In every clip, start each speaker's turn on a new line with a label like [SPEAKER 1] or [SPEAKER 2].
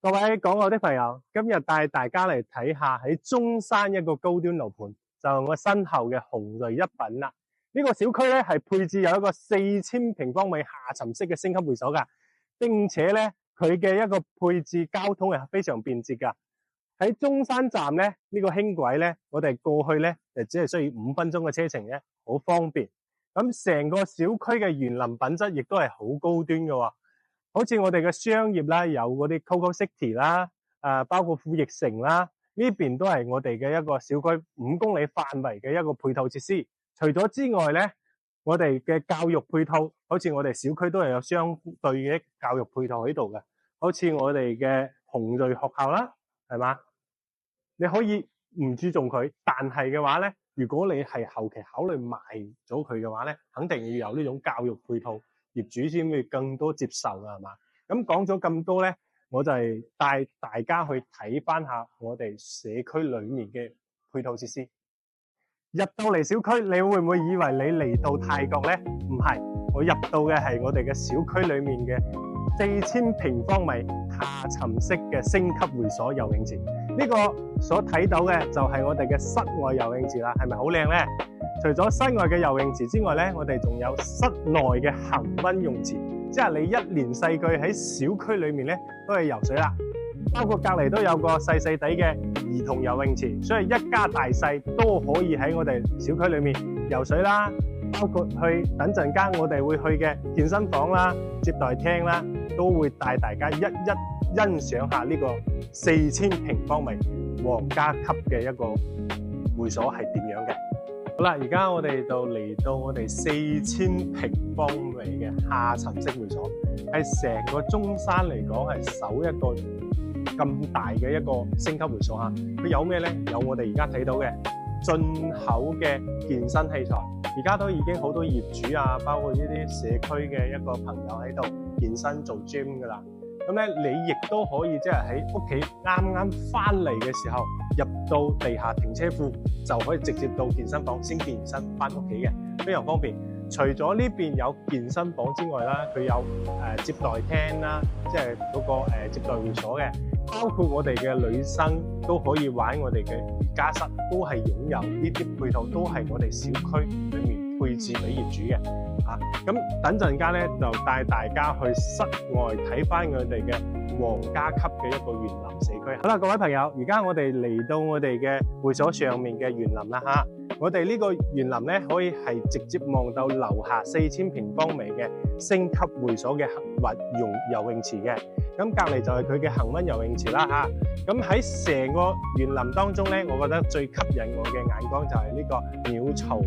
[SPEAKER 1] 各位港澳的朋友，今日帶大家嚟睇下喺中山一個高端樓盤，就係我身後嘅鴻瑞一品啦。呢個小區咧係配置有一個4000平方米下沉式嘅升級會所噶，並且咧佢嘅一個配置交通係非常便捷噶。喺中山站咧呢個輕軌咧，我哋過去咧就只係需要5分鐘嘅車程啫，好方便。咁成個小區嘅園林品質亦都係好高端嘅喎。好似我哋嘅商業啦，有嗰啲 Coco City 啦，包括富逸城啦，呢邊都係我哋嘅一個小區5公里範圍嘅一個配套設施。除咗之外咧，我哋嘅教育配套，好似我哋小區都係有相對嘅教育配套喺度嘅。好似我哋嘅鴻瑞學校啦，係嘛？你可以唔注重佢，但係嘅話咧，如果你係後期考慮賣咗佢嘅話咧，肯定要有呢種教育配套。業主先會更多接受㗎，係嘛？咁講咗咁多咧，我就係帶大家去睇翻下我哋社區裏面嘅配套設施。入到嚟小區，你會唔會以為你嚟到泰國咧？唔係，我入到嘅係我哋嘅小區裏面嘅4000平方米下沉式嘅升級會所游泳池。呢個所睇到嘅就係我哋嘅室外游泳池啦，係咪好靚咧？除咗室外嘅游泳池之外咧，我哋仲有室內嘅恒溫泳池，即係你一年四季喺小區裏面咧都係游水啦。包括隔離都有個細細地嘅兒童游泳池，所以一家大細都可以喺我哋小區裏面游水啦。包括去等陣間我哋會去嘅健身房啦、接待廳啦，都會帶大家一欣賞下呢個4000平方米皇家級嘅一個會所係點樣嘅。好啦，而家我哋就嚟到我哋4000平方米嘅下沉式會所，係成個中山嚟講係首一個咁大嘅一個升級會所嚇。佢有咩咧？有我哋而家睇到嘅進口嘅健身器材，而家都已經好多業主啊，包括呢啲社區嘅一個朋友喺度健身做 gym 噶啦。咁咧，你亦都可以即係喺屋企啱啱翻嚟嘅時候，入到地下停車庫就可以直接到健身房先健完身翻屋企嘅，非常方便。除咗呢邊有健身房之外啦，佢有接待廳啦，即係嗰個接待會所嘅，包括我哋嘅女生都可以玩我哋嘅瑜伽室，都係擁有呢啲配套，都係我哋小區裏面配置俾業主嘅。咁等陣間咧就帶大家去室外睇翻佢哋嘅皇家級嘅一個園林社區。好啦，各位朋友，而家我哋嚟到我哋嘅會所上面嘅園林啦嚇。我哋呢個園林咧可以係直接望到樓下4000平方米嘅升級會所嘅游泳池嘅。咁隔離就係佢嘅恆溫游泳池啦嚇。咁喺成個園林當中咧，我覺得最吸引我嘅眼光就係呢個鳥巢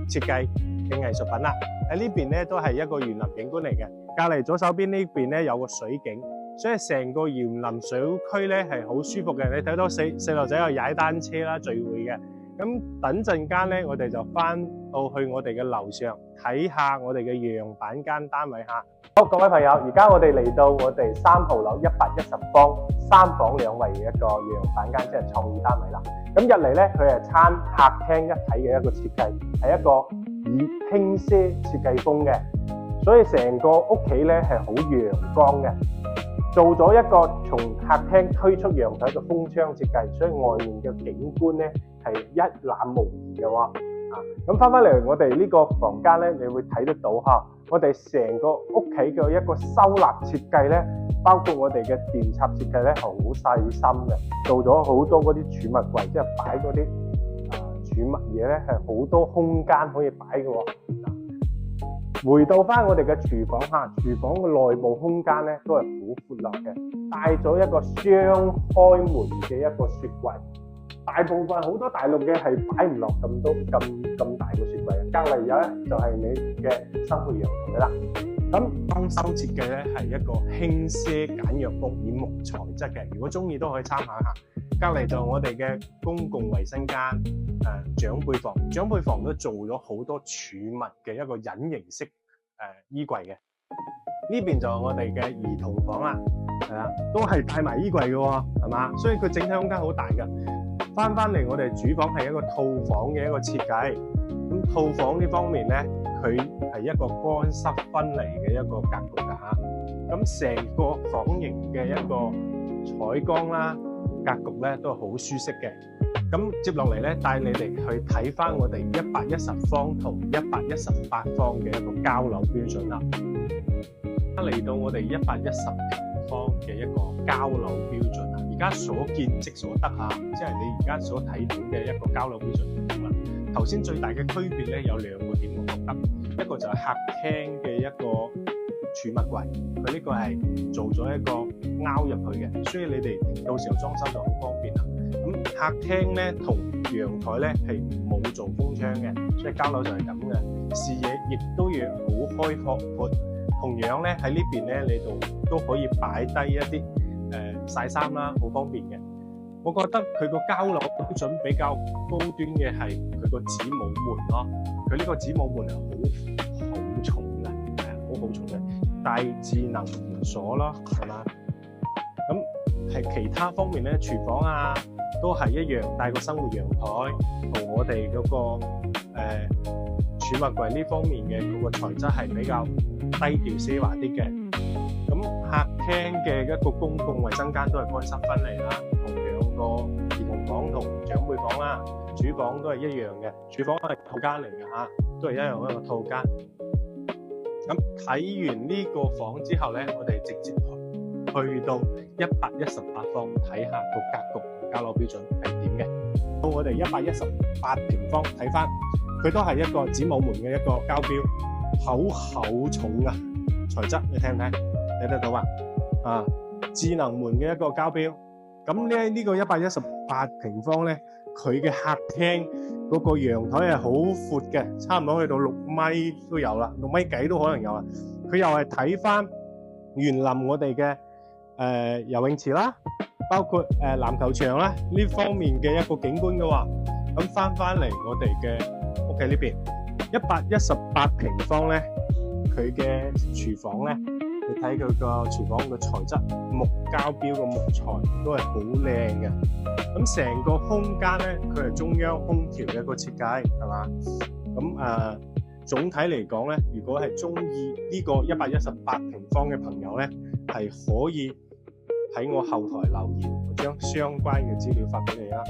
[SPEAKER 1] 設計嘅藝術品啦。喺呢邊咧都係一個園林景觀嚟嘅，隔離左手邊呢邊咧有個水景，所以成個園林小區咧係好舒服嘅。你睇到細路仔有踩單車啦、聚會嘅。咁等陣間咧，我哋就翻到去我哋嘅樓上睇下我哋嘅樣板間單位嚇。好，各位朋友，而家我哋嚟到我哋3號樓110方3房2衛嘅一個樣板間，即係創意單位啦。咁入嚟咧，佢係餐客廳一體嘅一個設計，係一個以輕奢設計風嘅，所以成個屋企咧係好陽光嘅。做咗一個從客廳推出陽台嘅風窗設計，所以外面嘅景觀咧係一覽無遺嘅喎。咁翻嚟我哋呢個房間咧，你會睇得到嚇，我哋成個屋企嘅一個收納設計咧，包括我哋嘅電插設計咧係好細心嘅，做咗好多嗰啲儲物櫃，即係擺嗰啲儲物嘢咧係好多空間可以擺嘅喎。回到翻我哋嘅廚房嚇，廚房嘅內部空間咧都係好闊落嘅，帶咗一個雙開門嘅一個雪櫃。大部分好多大陸嘅係擺唔落咁大個雪櫃，隔離有咧就係你嘅生活陽台啦。咁裝修設計咧係一個輕奢簡約風，以木材質嘅。如果中意都可以參考下。隔離就我哋嘅公共衛生間、長輩房，長輩房都做咗好多儲物嘅一個隱形式衣櫃嘅。呢邊就係我哋嘅兒童房啦，係啦，都係帶埋衣櫃嘅喎，係嘛？所以佢整體空間好大㗎。翻嚟我哋主房係一個套房嘅一個設計。咁套房呢方面咧，佢係一個乾濕分離嘅一個格局㗎嚇。咁成個房型嘅一個採光啦、格局咧都係好舒適嘅。咁接落嚟咧，帶你哋去睇翻我哋110方同118方嘅一個交樓標準啦。嚟到我哋110平方嘅一個交樓標準啦，而家所見即所得嚇，即係你而家所睇到嘅一個交樓標準咁啦。頭先最大嘅區別咧有2個點，我覺得一個就係客廳嘅一個儲物櫃，佢呢個係做咗一個凹入去嘅，所以你哋到時候裝修就好方便啦。咁客廳咧同陽台咧係冇做風窗嘅，所以交樓就係咁嘅，視野亦都要好開闊。同樣咧喺呢邊咧，你都可以擺低一啲曬衫啦，好方便嘅。我覺得佢個交樓標準比較高端嘅係佢個子母門咯，佢呢個子母門係好重嘅，好重嘅大智能門鎖咯，係嘛？咁係其他方面咧，廚房啊都係一樣，帶個生活陽台，同我哋嗰個儲物櫃呢方面嘅嗰個材質係比較低調奢華啲嘅。咁客廳嘅一個公共衛生間都係乾濕分離啦，同2個兒童房同長輩房啦，主房都係一樣嘅，主房係套間嚟嘅嚇，都係一樣一個套間。咁睇完呢個房之後咧，我哋直接去到118方睇下個格局同交樓標準係點嘅。到我哋118平方睇翻，佢都係一個子母門嘅一個膠標，好厚重啊材質，你睇唔睇？睇得到啊？智能門嘅一個膠標。咁咧呢個118平方咧，佢嘅客廳嗰個陽台係好闊嘅，差唔多去到6米都有啦，6米幾都可能有啦。佢又係睇翻園林我哋嘅游泳池啦，包括籃球場啦呢方面嘅一個景觀嘅喎。咁翻嚟我哋嘅屋企呢邊118平方咧，佢嘅廚房咧，你睇佢個廚房嘅材質，木膠標嘅木材都係好靚嘅。咁成個空間咧，佢係中央空調嘅一個設計，係嘛？咁總體嚟講咧，如果係中意呢個118平方嘅朋友咧，係可以喺我後台留言，我將相關嘅資料發俾你啦。